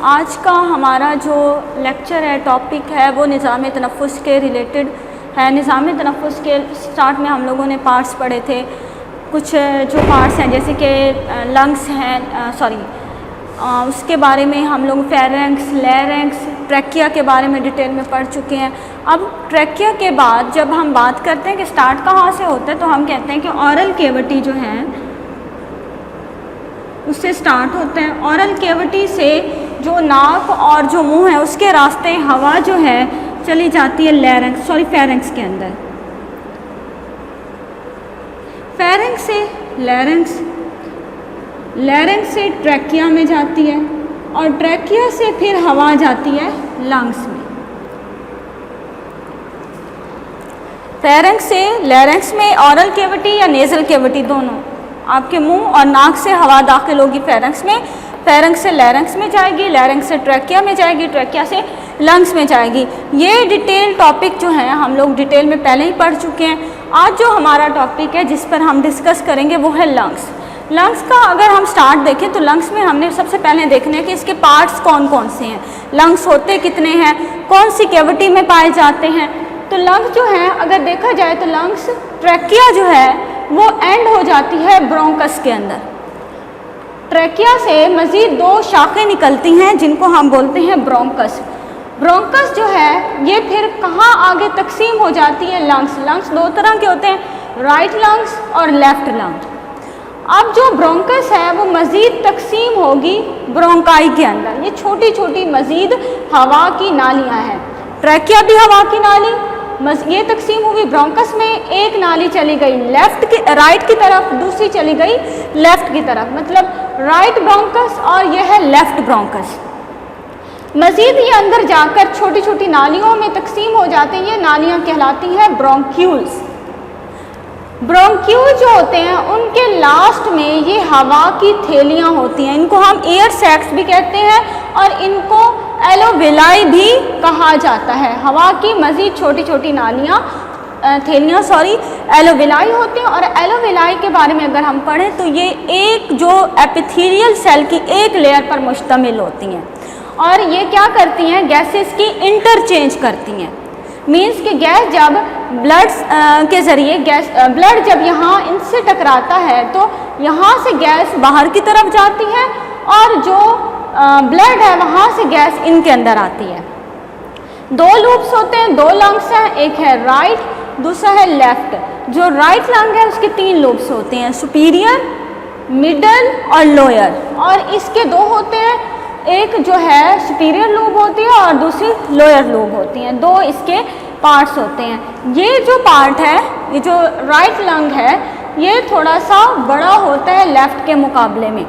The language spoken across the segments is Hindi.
आज का हमारा जो लेक्चर है, टॉपिक है, वो निज़ाम तनफ़ुस के रिलेटेड है। निज़ाम तनफ़ुस के स्टार्ट में हम लोगों ने पार्ट्स पढ़े थे। कुछ जो पार्ट्स हैं जैसे कि लंग्स हैं, उसके बारे में हम लोग फेरेंक्स, लैरिंक्स, ट्रैकिया के बारे में डिटेल में पढ़ चुके हैं। अब ट्रैकिया के बाद जब हम बात करते हैं कि स्टार्ट कहाँ से होता है, तो हम कहते हैं कि ऑरल कैविटी जो है उससे स्टार्ट होता है। ऑरल कैविटी से जो नाक और जो मुंह है उसके रास्ते हवा जो है चली जाती है फेरेंक्स के अंदर। फेरेंक्स से लैरिंक्स से ट्रैकिया में जाती है और ट्रैकिया से फिर हवा जाती है लंग्स में। फेरेंक्स से लैरिंक्स में ऑरल कैविटी या नेज़ल कैविटी दोनों, आपके मुंह और नाक से हवा दाखिल होगी फेरेंक्स में, फेरेंक्स से लैरिंक्स में जाएगी, लैरिंक्स से ट्रैकिया में जाएगी, ट्रैकिया से लंग्स में जाएगी। ये डिटेल टॉपिक जो है हम लोग डिटेल में पहले ही पढ़ चुके हैं। आज जो हमारा टॉपिक है जिस पर हम डिस्कस करेंगे वो है लंग्स। लंग्स का अगर हम स्टार्ट देखें तो लंग्स में हमने सबसे पहले देखना है कि इसके पार्ट्स कौन कौन से हैं, लंग्स होते कितने हैं, कौन सी कैविटी में पाए जाते हैं। तो लंग्स जो है अगर देखा जाए तो लंग्स ट्रैकिया जो है वो एंड हो जाती है ब्रोंकस के अंदर। ट्रैकिया से मज़ीद दो शाखें निकलती हैं जिनको हम बोलते हैं ब्रोंकस। ब्रोंकस जो है ये फिर कहाँ आगे तकसीम हो जाती है लंग्स दो तरह के होते हैं, राइट लंग्स और लेफ्ट लंग्स। अब जो ब्रोंकस है वो मज़ीद तकसीम होगी ब्रोंकाई के अंदर। ये छोटी छोटी मज़ीद हवा की नालियाँ हैं। ट्रैकिया भी हवा की नाली, ये तकसीम हुई ब्रोंकस में। एक नाली चली गई राइट की तरफ, दूसरी चली गई लेफ़्ट की तरफ, मतलब राइट ब्रोंकस और यह है लेफ़्ट ब्रोंकस। मज़ीद ये अंदर जाकर छोटी छोटी नालियों में तकसीम हो जाते हैं। ये नालियाँ कहलाती हैं ब्रोंक्यूल्स। ब्रोंक्यूल जो होते हैं उनके लास्ट में ये हवा की थैलियाँ होती हैं। इनको हम एयर सैक्स भी कहते हैं और इनको एलोवेलाई भी कहा जाता है। हवा की मज़ीद छोटी छोटी थैलियाँ एलोवेलाई होते हैं। और एलोवेलाई के बारे में अगर हम पढ़ें तो ये एक जो एपिथेलियल सेल की एक लेयर पर मुश्तमिल होती हैं और ये क्या करती हैं, गैसेस की इंटरचेंज करती हैं। मीन्स कि गैस जब ब्लड के ज़रिए ब्लड जब यहाँ इनसे टकराता है तो यहाँ से गैस बाहर की तरफ जाती है और जो ब्लड है वहाँ से गैस इनके अंदर आती है। दो लूप्स होते हैं, दो लंग्स हैं, एक है राइट, दूसरा है लेफ्ट। जो राइट लंग है उसके 3 लूप्स होते हैं, सुपीरियर, मिडल और लोअर। और इसके 2 होते हैं, एक जो है सुपीरियर लूब होती है और दूसरी लोअर लूब होती है। 2 इसके पार्ट्स होते हैं। ये जो पार्ट है, ये जो राइट लंग है, ये थोड़ा सा बड़ा होता है लेफ़्ट के मुकाबले में।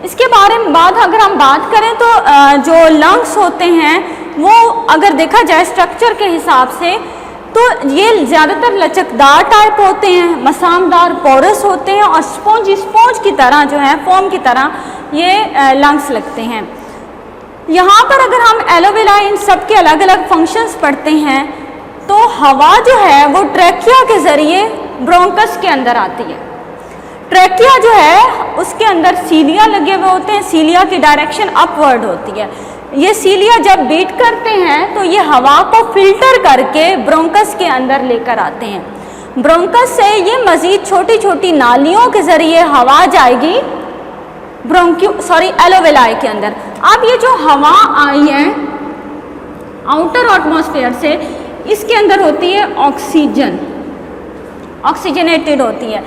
इसके बारे में अगर हम बात करें तो जो लंग्स होते हैं वो अगर देखा जाए स्ट्रक्चर के हिसाब से तो ये ज़्यादातर लचकदार टाइप होते हैं, मसामदार पोरस होते हैं और स्पॉन्ज की तरह जो है, फोम की तरह ये लंग्स लगते हैं। यहाँ पर अगर हम एलोवेलाई इन सब के अलग अलग फंक्शंस पढ़ते हैं तो हवा जो है वो ट्रैकिया के ज़रिए ब्रोंकस के अंदर आती है। ट्रैकिया जो है उसके अंदर सीलिया लगे हुए होते हैं, सीलिया की डायरेक्शन अपवर्ड होती है। ये सीलिया जब बीट करते हैं तो ये हवा को फिल्टर करके ब्रोंकस के अंदर लेकर आते हैं। ब्रोंकस से ये मज़ीद छोटी छोटी नालियों के ज़रिए हवा जाएगी एलोवेलाई के अंदर। अब ये जो हवा आई है आउटर एटमॉस्फेयर से, इसके अंदर होती है ऑक्सीजनेटेड होती है।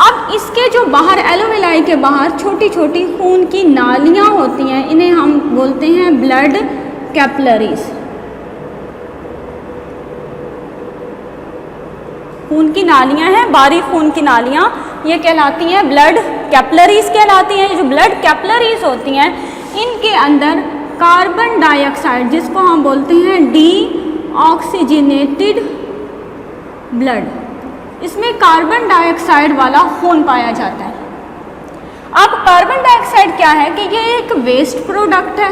अब इसके जो बाहर एलोवेलाई के बाहर छोटी छोटी खून की नालियाँ होती हैं, इन्हें हम बोलते हैं ब्लड कैपिलरीज। खून की नालियाँ हैं, बारीक खून की नालियाँ, ये कहलाती हैं ब्लड कैपिलरीज कहलाती हैं। जो ब्लड कैपिलरीज होती हैं इनके अंदर कार्बन डाइऑक्साइड, जिसको हम बोलते हैं डीऑक्सीजनेटेड ब्लड, इसमें कार्बन डाइऑक्साइड वाला खून पाया जाता है। अब कार्बन डाइऑक्साइड क्या है कि ये एक वेस्ट प्रोडक्ट है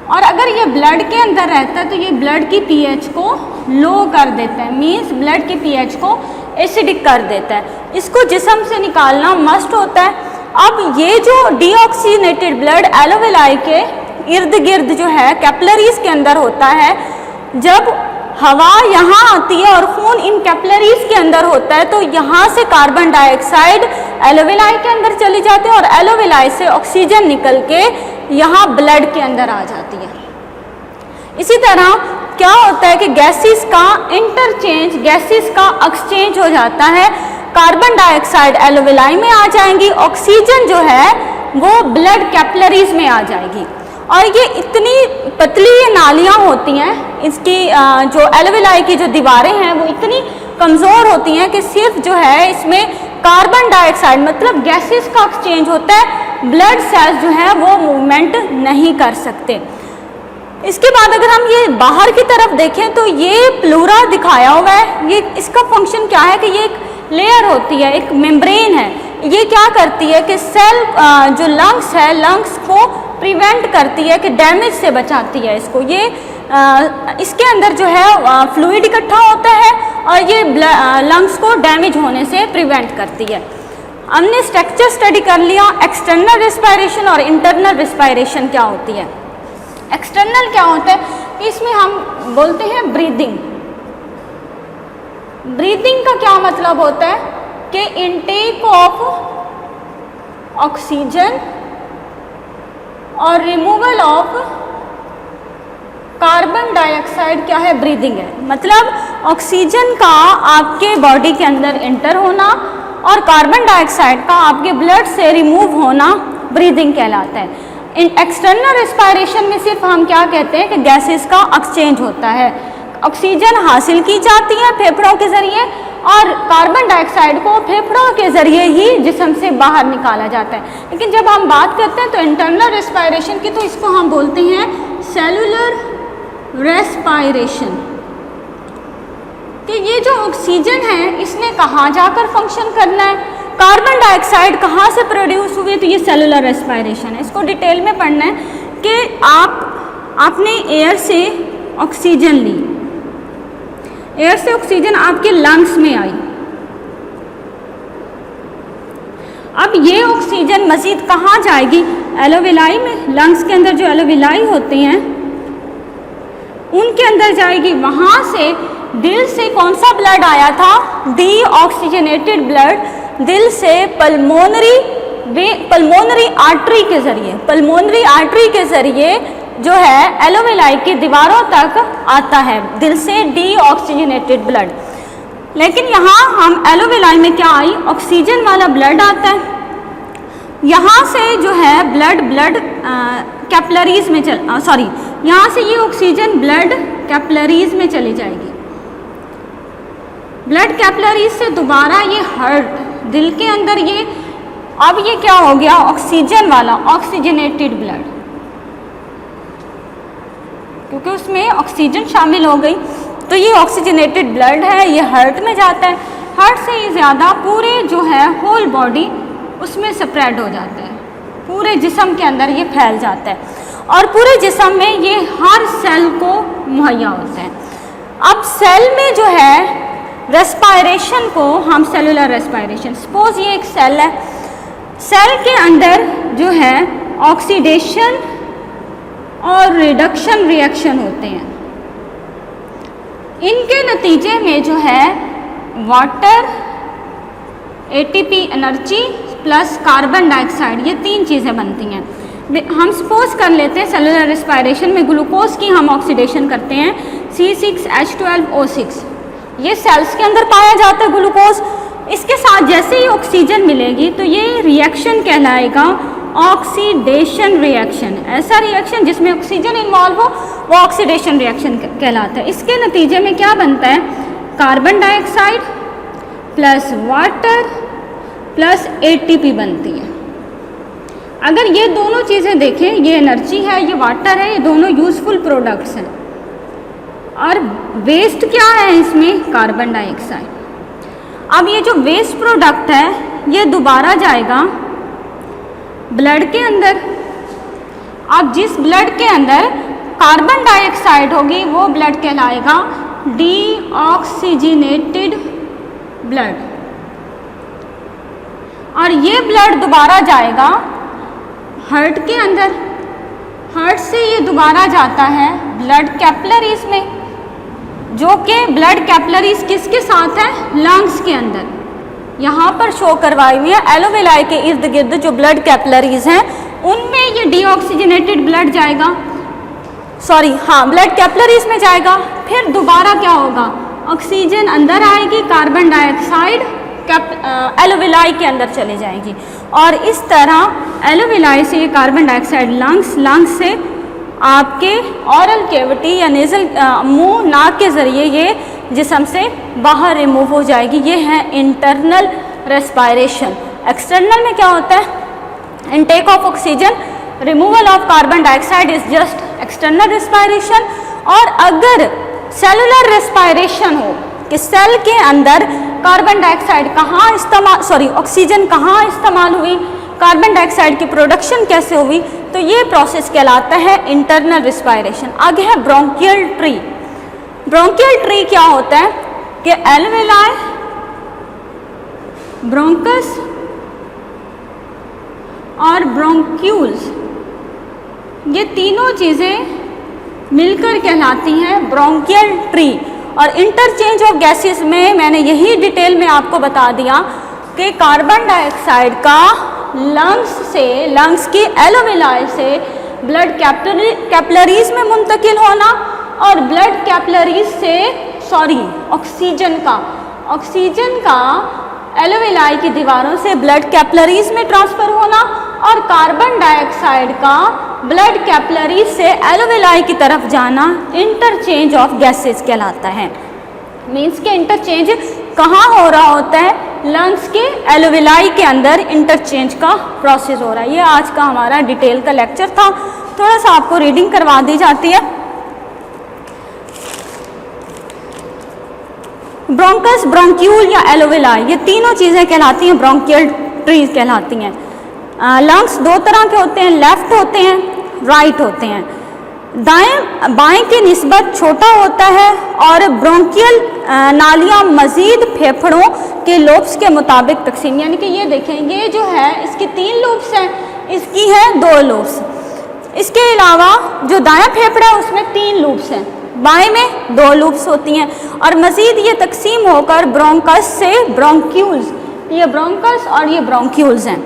और अगर ये ब्लड के अंदर रहता है तो ये ब्लड की पीएच को लो कर देता है, मीन्स ब्लड की पीएच को एसिडिक कर देता है। इसको जिस्म से निकालना मस्ट होता है। अब ये जो डीऑक्सीजनेटेड ब्लड एलोवेलाई के इर्द गिर्द जो है कैपिलरीज के अंदर होता है, जब हवा यहाँ आती है और खून इन कैपिलरीज के अंदर होता है तो यहाँ से कार्बन डाइऑक्साइड एलोवेलाई के अंदर चली जाती है और एलोवेलाई से ऑक्सीजन निकल के यहाँ ब्लड के अंदर आ जाती है। इसी तरह क्या होता है कि गैसेस का इंटरचेंज, गैसेस का एक्सचेंज हो जाता है। कार्बन डाइऑक्साइड एलोवेलाई में आ जाएंगी, ऑक्सीजन जो है वो ब्लड कैपिलरीज में आ जाएगी। और ये इतनी पतली ये नालियाँ होती हैं, इसकी जो एलोवेलाई की जो दीवारें हैं वो इतनी कमज़ोर होती हैं कि सिर्फ जो है इसमें कार्बन डाइऑक्साइड मतलब गैसेस का एक्सचेंज होता है, ब्लड सेल्स जो है वो मूवमेंट नहीं कर सकते। इसके बाद अगर हम ये बाहर की तरफ देखें तो ये प्लूरा दिखाया हुआ है, ये इसका फंक्शन क्या है कि ये एक लेयर होती है, एक मेम्ब्रेन है। ये क्या करती है कि सेल जो लंग्स है, लंग्स को प्रिवेंट करती है कि डैमेज से बचाती है इसको। ये इसके अंदर जो है फ्लूइड इकट्ठा होता है और ये लंग्स को डैमेज होने से प्रिवेंट करती है। हमने स्ट्रक्चर स्टडी कर लिया, एक्सटर्नल रेस्पिरेशन और इंटरनल रेस्पिरेशन क्या होती है। एक्सटर्नल क्या होता है कि इसमें हम बोलते हैं ब्रीदिंग। ब्रीदिंग का क्या मतलब होता है कि इनटेक ऑफ ऑक्सीजन और रिमूवल ऑफ कार्बन डाइऑक्साइड क्या है, ब्रीदिंग है। मतलब ऑक्सीजन का आपके बॉडी के अंदर इंटर होना और कार्बन डाइऑक्साइड का आपके ब्लड से रिमूव होना ब्रीदिंग कहलाता है। इन एक्सटर्नल रेस्पिरेशन में सिर्फ हम क्या कहते हैं कि गैसेस का एक्सचेंज होता है, ऑक्सीजन हासिल की जाती है फेफड़ों के ज़रिए और कार्बन डाइऑक्साइड को फेफड़ों के ज़रिए ही जिस्म से बाहर निकाला जाता है। लेकिन जब हम बात करते हैं तो इंटरनल रेस्पिरेशन की, तो इसको हम बोलते हैं सेलुलर रेस्पिरेशन। कि ये जो ऑक्सीजन है इसने कहाँ जाकर फंक्शन करना है, कार्बन डाइऑक्साइड कहाँ से प्रोड्यूस हुई, तो ये सेलुलर रेस्पिरेशन है। इसको डिटेल में पढ़ना है कि आपने एयर से ऑक्सीजन ली, एयर से ऑक्सीजन आपके लंग्स में आई। अब ये ऑक्सीजन मजीद कहाँ जाएगी, एलोवेलाई में। लंग्स के अंदर जो एलोवेलाई होते हैं उनके अंदर जाएगी। वहाँ से दिल से कौन सा ब्लड आया था, डीऑक्सीजनेटेड ब्लड दिल से पल्मोनरी आर्टरी के ज़रिए, पल्मोनरी आर्टरी के ज़रिए जो है एलोवेलाई की दीवारों तक आता है, दिल से डीऑक्सीजनेटेड ब्लड। लेकिन यहाँ हम एलोवेलाई में क्या आई, ऑक्सीजन वाला ब्लड आता है। यहाँ से जो है ब्लड कैपिलरीज में यहाँ से ये ऑक्सीजन ब्लड कैपिलरीज में चली जाएगी। ब्लड कैपिलरीज से दोबारा ये हार्ट, दिल के अंदर ये, अब ये क्या हो गया, ऑक्सीजन वाला ऑक्सीजनेटेड ब्लड, क्योंकि उसमें ऑक्सीजन शामिल हो गई तो ये ऑक्सीजनेटेड ब्लड है, ये हार्ट में जाता है। हार्ट से ये ज़्यादा पूरे जो है होल बॉडी उसमें स्प्रेड हो जाता है, पूरे जिस्म के अंदर ये फैल जाता है और पूरे जिस्म में ये हर सेल को मुहैया होता है। अब सेल में जो है रेस्पिरेशन को हम सेलुलर रेस्पिरेशन, सपोज ये एक सेल है, सेल के अंदर जो है ऑक्सीडेशन और रिडक्शन रिएक्शन होते हैं। इनके नतीजे में जो है water, ATP energy plus carbon dioxide, ये तीन चीज़ें बनती हैं। हम सपोज कर लेते हैं सेलुलर रेस्पिरेशन में ग्लूकोज की हम ऑक्सीडेशन करते हैं, C6H12O6, ये सेल्स के अंदर पाया जाता है ग्लूकोज। इसके साथ जैसे ही ऑक्सीजन मिलेगी तो ये रिएक्शन कहलाएगा ऑक्सीडेशन रिएक्शन। ऐसा रिएक्शन जिसमें ऑक्सीजन इन्वॉल्व हो वो ऑक्सीडेशन रिएक्शन कहलाता है। इसके नतीजे में क्या बनता है, carbon dioxide plus water plus ATP बनती है। अगर ये दोनों चीज़ें देखें, ये एनर्जी है, ये वाटर है, ये दोनों यूज़फुल प्रोडक्ट्स हैं और वेस्ट क्या है इसमें, कार्बन डाइऑक्साइड। अब ये जो वेस्ट प्रोडक्ट है ये दोबारा जाएगा ब्लड के अंदर। अब जिस ब्लड के अंदर कार्बन डाइऑक्साइड होगी वो ब्लड कहलाएगा डीऑक्सीजनेटेड ब्लड। और ये ब्लड दोबारा जाएगा हार्ट के अंदर, हार्ट से ये दोबारा जाता है ब्लड कैपिलरीज में, जो कि ब्लड कैपिलरीज किसके साथ है, लंग्स के अंदर। यहाँ पर शो करवाई हुई है एलोवेलाई के इर्द गिर्द जो ब्लड कैपिलरीज हैं उनमें ये डीऑक्सीजनेटेड ब्लड जाएगा, ब्लड कैपिलरीज में जाएगा। फिर दोबारा क्या होगा, ऑक्सीजन अंदर आएगी, कार्बन डाइऑक्साइड एलोवेलाई के अंदर चले जाएगी और इस तरह एलोवेलाई से ये कार्बन डाइऑक्साइड लंग्स से आपके ऑरल कैविटी या नेजल मुंह नाक के ज़रिए ये जिस्म से बाहर रिमूव हो जाएगी। ये है इंटरनल रेस्पायरेशन। एक्सटर्नल में क्या होता है, intake of oxygen, removal of carbon dioxide is just external respiration. और अगर सेलुलर रेस्पायरेशन हो कि सेल के अंदर कार्बन डाइऑक्साइड ऑक्सीजन कहाँ इस्तेमाल हुई, कार्बन डाइऑक्साइड की प्रोडक्शन कैसे हुई, तो ये प्रोसेस कहलाता है इंटरनल रेस्पायरेशन। आगे है ब्रोंकियल ट्री। ब्रोंकियल ट्री क्या होता है कि एल्वेलाई, ब्रोंकस और ब्रोंक्यूल्स, ये तीनों चीज़ें मिलकर कहलाती हैं ब्रोंकियल ट्री। और इंटरचेंज ऑफ गैसेस में मैंने यही डिटेल में आपको बता दिया कि कार्बन डाइऑक्साइड का लंग्स की एलोवेलाई से ब्लड कैपिलरीज में मुंतकिल होना और ब्लड कैपिलरीज से ऑक्सीजन का एलोवेलाई की दीवारों से ब्लड कैपिलरीज में ट्रांसफ़र होना और कार्बन डाइऑक्साइड का ब्लड कैपिलरीज से एलोवेलाई की तरफ जाना इंटरचेंज ऑफ गैसेस कहलाता है। मीन्स के इंटरचेंज कहाँ हो रहा होता है, लंग्स के एलोवेलाई के अंदर इंटरचेंज का प्रोसेस हो रहा है। ये आज का हमारा डिटेल का लेक्चर था, थोड़ा सा आपको रीडिंग करवा दी जाती है। ब्रोंकस, ब्रोंक्यूल या एलोवेलाई, ये तीनों चीज़ें कहलाती हैं ब्रोंकियल ट्रीज कहलाती हैं। लंग्स दो तरह के होते हैं, लेफ्ट होते हैं, राइट होते हैं। बाएं की निस्बत छोटा होता है और ब्रोंकियल नालियाँ मज़ीद फेफड़ों के लोब्स के मुताबिक तकसीम, यानी कि ये देखें, ये जो है इसकी 3 लोब्स हैं, इसकी है 2 लोब्स। इसके अलावा जो दायां फेफड़ा है उसमें 3 लूप्स हैं, बाएं में 2 लूप्स होती हैं और मज़ीद ये तकसीम होकर ब्रोंकस से ब्रोंक्यूल्स, ये ब्रोंकस और ये ब्रोंक्यूल्स हैं।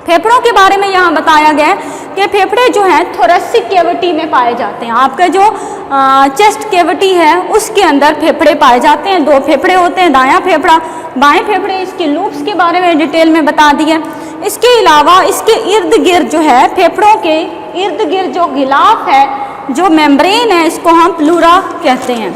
फेफड़ों के बारे में यहाँ बताया गया है कि फेफड़े जो हैं थोरेसिक कैविटी में पाए जाते हैं। आपका जो चेस्ट कैविटी है उसके अंदर फेफड़े पाए जाते हैं। 2 फेफड़े होते हैं, दायां फेफड़ा, बाएं फेफड़े। इसके लूप्स के बारे में डिटेल में बता दिया। इसके अलावा इसके इर्द गिर्द जो है, फेफड़ों के इर्द गिर्द जो गिलाफ है, जो मेम्ब्रेन है, इसको हम प्लूरा कहते हैं।